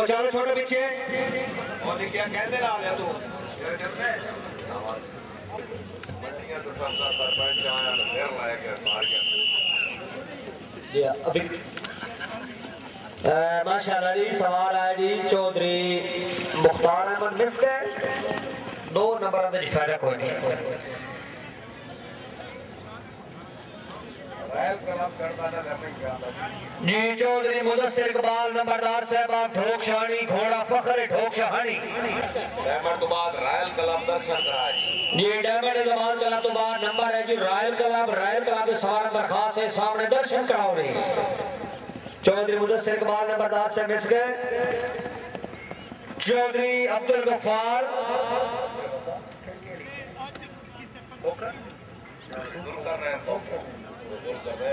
और चलो छोटे पीछे और क्या कहते ना आ तू यार चलते मंडियां तो सब का सरपंच आया तो शेर लाया के मार गया अभी माशाल्लाह जी सवाल आया जी चौधरी मुख्तार अहमद मिस्के 2 नंबर का फायदा कोई नहीं जी चौधरी मुदस्सिर इकबाल नंबरदार साहब ढोक शहानी घोड़ा फखर ढोक शहानी डायमंड तो बाद रायल क्लब दर्शन करा जी डायमंड जमाल क्लब तो बाद नंबर है जी रायल क्लब के सवार दरखास्त है सामने दर्शन कराओ रही चौधरी मुदस्सिर इकबाल नंबरदार साहब मिस गए चौधरी अब्दुल गफ्फार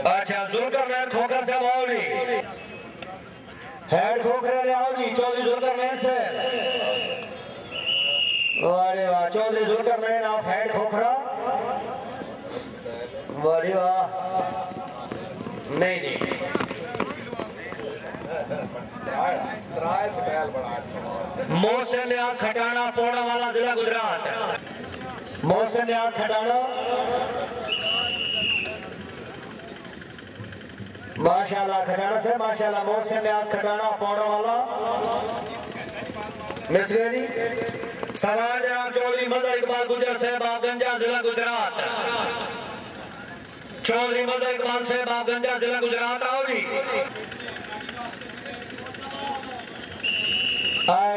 अच्छा जुल्करनैन खोखर से आओ जी हेड खोखरे ले आओ जी चौधरी जुल्करनैन से अरे वाह चौधरी जुल्करनैन ऑफ हेड खोखरा अरे वाह नहीं नहीं मोहसिन न्याज खटाना पोड़ा वाला जिला गुजरात मोहसिन न्याज खटाना माशाल्लाह खटाना से माशाल्लाह मोहसिन न्याज खटाना पोड़ा वाला मिस गए जी सवार जनाब चौधरी मजहर इकबाल गुजर साहब गंजा जिला गुजरात चौधरी मजहर इकबाल साहब गंजा जिला गुजरात आओ जी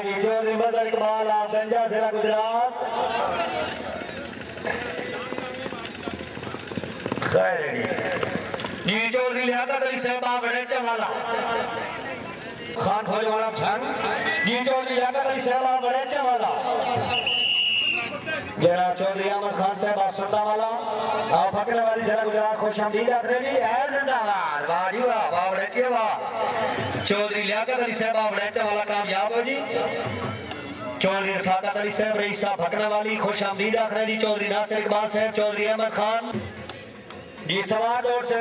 जी चौधरी मजहर इकबाल आप गंजा जिला गुजरात खैर जी चौधरी लियाकत अली साहब वड़ेचा वाला खान फौज वाला छन जी चौधरी लियाकत अली साहब वड़ेचा वाला जनाब चौधरी अहमद खान साहब आप सत्ता वाला आप फकरे वाली जिला गुजरात खुशामदीद आखिर जी ऐ जिंदाबाद वाह जी वाह वाह वड़ेचे वाह चौधरी लियाकत अली साहब वड़ेचा वाला कामयाब हो जी चौधरी रफाकत अली साहब रईस साहब फकरे वाली खुशामदीद आखिर जी चौधरी नासिर इकबाल साहब चौधरी अहमद खान जी सवार दौर से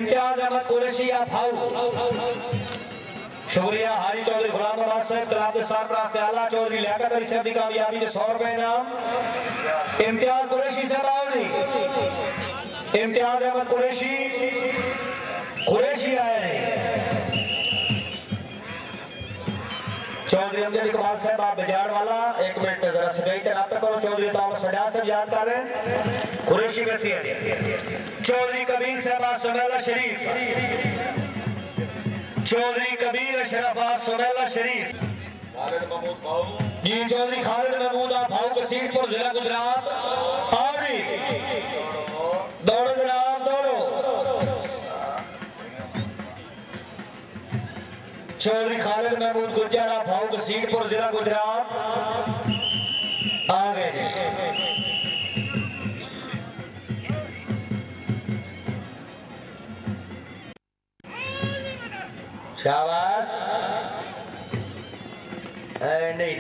इम्तियाज अहमद कुरैशी भाऊ शुक्रिया हारी चौधरी गुलाम अब्बास साहब क्लब के सरबराह के आला चौधरी लियाकत अली साहब की कामयाबी के 100 रुपए इनाम इम्तियाज कुरैशी साहब आओ इम्तियाज अहमद कुरैशी आए चौधरी अमजद इकबाल साहब आप बाजार वाला 1 मिनट जरा सगाई तैनात करो चौधरी ताउल सजा से याद कर रहे हैं कुरैशी में चौधरी कबीर साहब सुमेला शरीफ चौधरी कबीर अशरफ सुमेला शरीफ जी चौधरी खालिद महमूद भाऊ कसीरपुर जिला गुजरात और दौड़ो जनाब दौड़ो चौधरी खालिद महमूद गुजरा भाऊ कसीरपुर जिला गुजरात आ गए शाबाश नहीं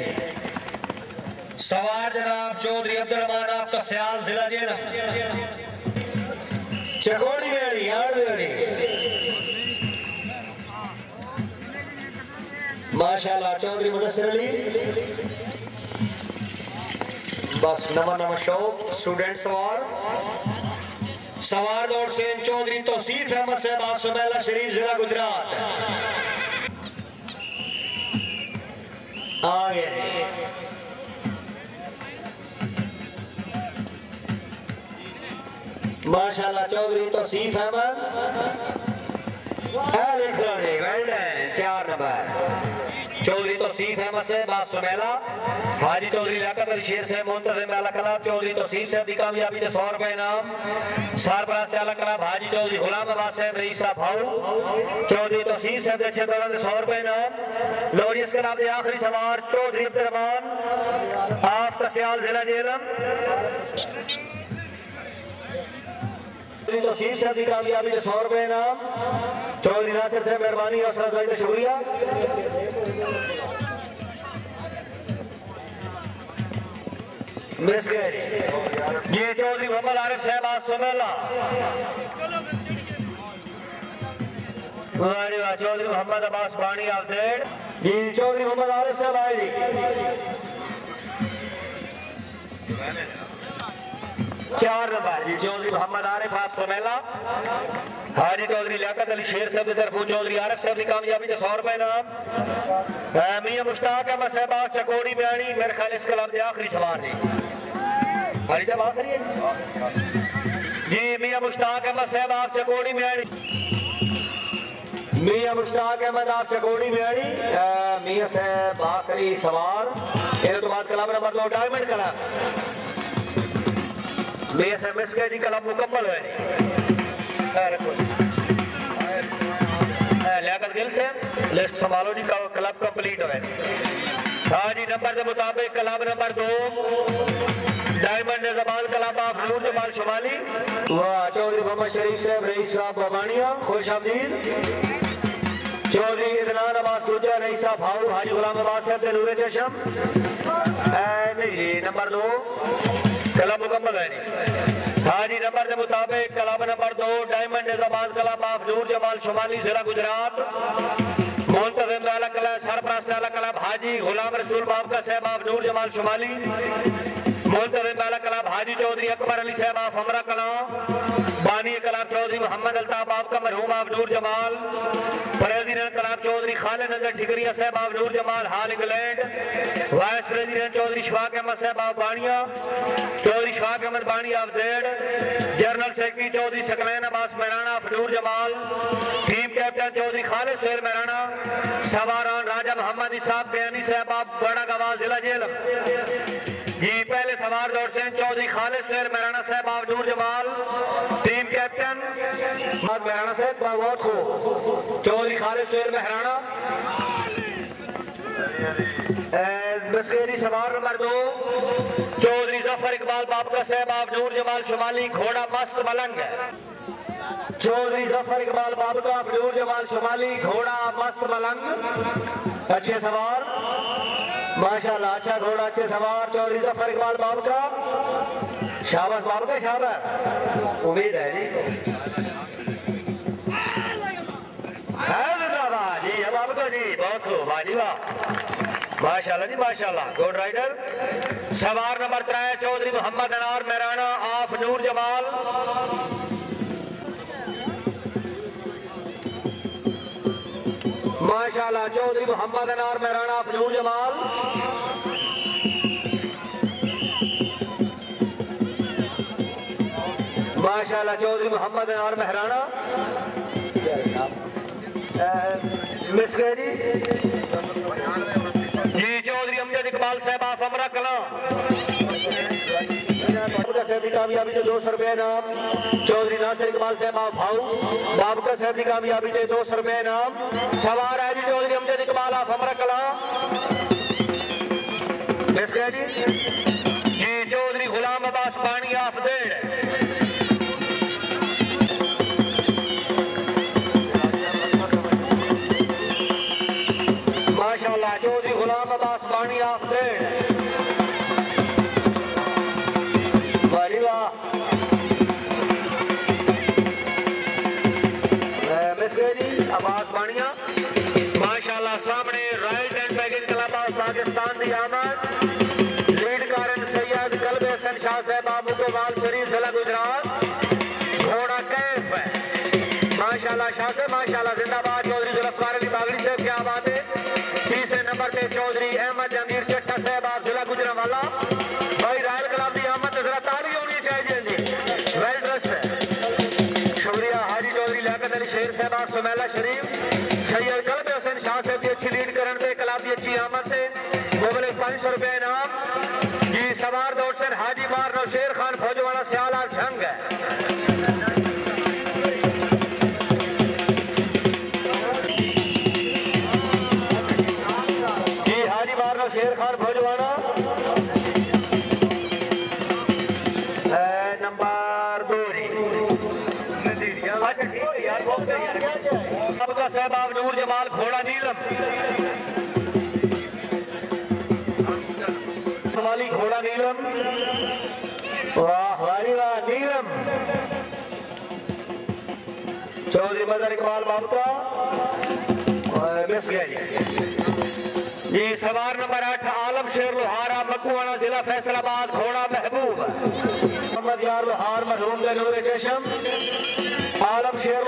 सवार जनाब चौधरी अब्दुल रहमान आपका सियाल जिला जेल चकोड़ी बेड़ी यार बेड़ी माशाल्लाह चौधरी मुदस्सिर अली बस नवा शौक स्टूडेंट सवार दौड़ से चौधरी तौसीफ अहमद साहब सुमेला शरीफ जिला गुजरात आगे माशाल्लाह चौधरी तौसीफ अहमद 4 नंबर चौधरी तौसीफ अहमद साहब सुमेला हाजी चौधरी लियाकत अली शेर साहब मुंतजिम आला क्लब चौधरी तौसीफ साहब की कामयाबी से 100 रुपए इनाम सरपरस्त आला क्लब हाजी चौधरी गुलाम अब्बास साहब रईस साहब भाऊ चौधरी तौसीफ साहब के अच्छे दौरान 100 रुपए इनाम लो जी इसके नाम से आखिरी सवार चौधरी अब्दुल रहमान आप कसियाल जिला जेलम तो शीर्ष की कामयाबी के 100 रुपए इनाम चौधरी नासिर से मेहरबानी और शुक्रिया मिस गए। ये चौधरी मोहम्मद आरिफ साहब सुमेला, चौधरी मोहम्मद अब्बास बानी आफदेड़ जी, चौधरी मोहम्मद आरिफ साहब आए जी। 4 नंबर जी चौधरी मोहम्मद आरिफ सुमेला। हाजी चौधरी लियाकत अली शेर साहब की तरफ चौधरी आरिफ साहब की कामयाबी से 100 रुपए नाम। मियां मुश्ताक अहमद साहब चकोड़ी बयानी, मेरे ख्याल इस कलाम के आखिरी सवार जी। हाजी साहब आखिरी है जी। मियां मुश्ताक अहमद साहब आप चकोड़ी बयानी, मियां मुश्ताक अहमद आप चकोड़ी बयानी, मियां साहब आखिरी सवार। इन्हें तो बाद कलाम नंबर 2 डायमंड कलाम मियां साहब मिस गए जी, कलाम मुकम्मल है। लियाकत गिल से लिस्ट संभालो जी, क्लब कंप्लीट है। हाँ जी, नंबर के मुताबिक क्लब नंबर 2 डायमंड जबान क्लब ऑफ नूर जमाल शुमाली। वाह, चौधरी मोहम्मद शरीफ साहब रईस साहब बबानिया खुश आमदीद। चौधरी इदनान अब्बास दूजा रईस साहब हाउ हाजी गुलाम अब्बास साहब नूरे चशम। नंबर 2 क्लब मुकम्मल है जी। हाँ जी, नंबर के मुताबिक क्लब नंबर 2 डायमंड जबान क्लब ऑफ नूर जमाल शुमाली जिला गुजरात। मुंतज़िम आला क्लब सरपरस्त आला क्लब हाजी गुलाम रसूल बाबका साहब ऑफ नूर जमाल शुमाली। मुंतज़िम आला क्लब हाजी चौधरी अकबर अली साहब ऑफ हमरा कलाम। बानी क्लब चौधरी मोहम्मद अल्ताफ बाबका मरहूम of Noor Jamal. President club Chaudhary Khalid Nazar Thikriya साहब ऑफ नूर जमाल हाल England. Vice president Chaudhary Shafaq Ahmed साहब ऑफ बानिया, चौधरी शफाक अहमद बानी ऑफ देड़। General secretary Chaudhary Saqlain Abbas Mehrana of Noor Jamal. Team captain Chaudhary Khalid Sher Mehrana. सवारान Raja Mohammad Isaac बयानी साहब ऑफ बड़ा गवाह जिला जेल जी। पहले सवार दौर से चौधरी खालिद शेर मेहराना साहब of Noor Jamal. Team captain Mehrana साहब बहुत खूब, चौधरी खालिद शेर मेहराना। बसकेरी सवार नंबर 2 चौधरी जफर इकबाल बाबका साहब ऑफ नूर जमाल शुमाली। घोड़ा मस्त मलंग है, चौधरी जफर इकबाल बाबका ऑफ नूर जमाल शुमाली। घोड़ा मस्त मलंग, अच्छे सवार माशाल्लाह, अच्छा घोड़ा अच्छे सवार। चौधरी जफर इकबाल बाबका, शाबाश बाबका शाबाश, उम्मीद है जी। जी बाबका जी बहुत खूब, वाह वाह, माशाल्लाह जी माशाल्लाह, गुड राइडर। सवार नंबर 3 चौधरी मोहम्मद अनार मेहराना ऑफ नूर जमाल। माशाल्लाह, चौधरी मोहम्मद अनार मेहराना ऑफ नूर जमाल। माशाल्लाह, चौधरी मोहम्मद अनार मेहराना मिस गए जी। चौधरी अमजद इकबाल साहब ऑफ हमरा कलां। साहब की कामयाबी से 200 रुपए नाम। चौधरी नासिर इकबाल साहब ऑफ भाऊ बाबका साहब की कामयाबी से 200 रुपए नाम। सवार है जी चौधरी अमजद इकबाल ऑफ हमरा कलां। मिस गए जी। चौधरी गुलाम अब्बास बानी ऑफ देड़। माशाल्लाह, चौधरी गुलाम अब्बास बानी ऑफ देड़। अब्बास बानिया माशाल्लाह। सामने right and packing club of Pakistan की आमद। लीड कारण सैयद कल्ब हसन शाह साहब बाबू को वाल शरीफ जिला गुजरात। घोड़ा कैफ है माशाल्लाह, शाह से माशाल्लाह जिंदाबाद। चौधरी जुल्फकार अली बागड़ी साहब क्या बात है। तीसरे नंबर पे चौधरी अहमद जमीर चट्टा साहब आप जिला गुजरावाला। भाई रायल क्लब की आमद जरा ताली होनी चाहिए जी, वेल ड्रेस है, शुक्रिया। हाजी चौधरी लियाकत अली शेर साहब आप सुमेला शरीफ। सैयद कल्ब हसन शाह साहब की अच्छी लीड करने पे क्लब की अच्छी आमद से मुबले 500 रुपए इनाम जी। सवार दौड़ से हाजी बार शेर खान फौजवाला सियाल आप झंग है जी। हाजी बार शेर खान फौजवाला नंबर 2 सबका सहबाब नूर जमाल घोड़ा नीलम। घोड़ा नीलम चौधरी मजर इकबाल बाबका मिस गया जी। सवार नंबर 8 आलम शेर लोहारा मकुआना जिला फैसलाबाद घोड़ा महबूब मोहम्मद यार लोहार मरहूम नूर चशम आलम शेर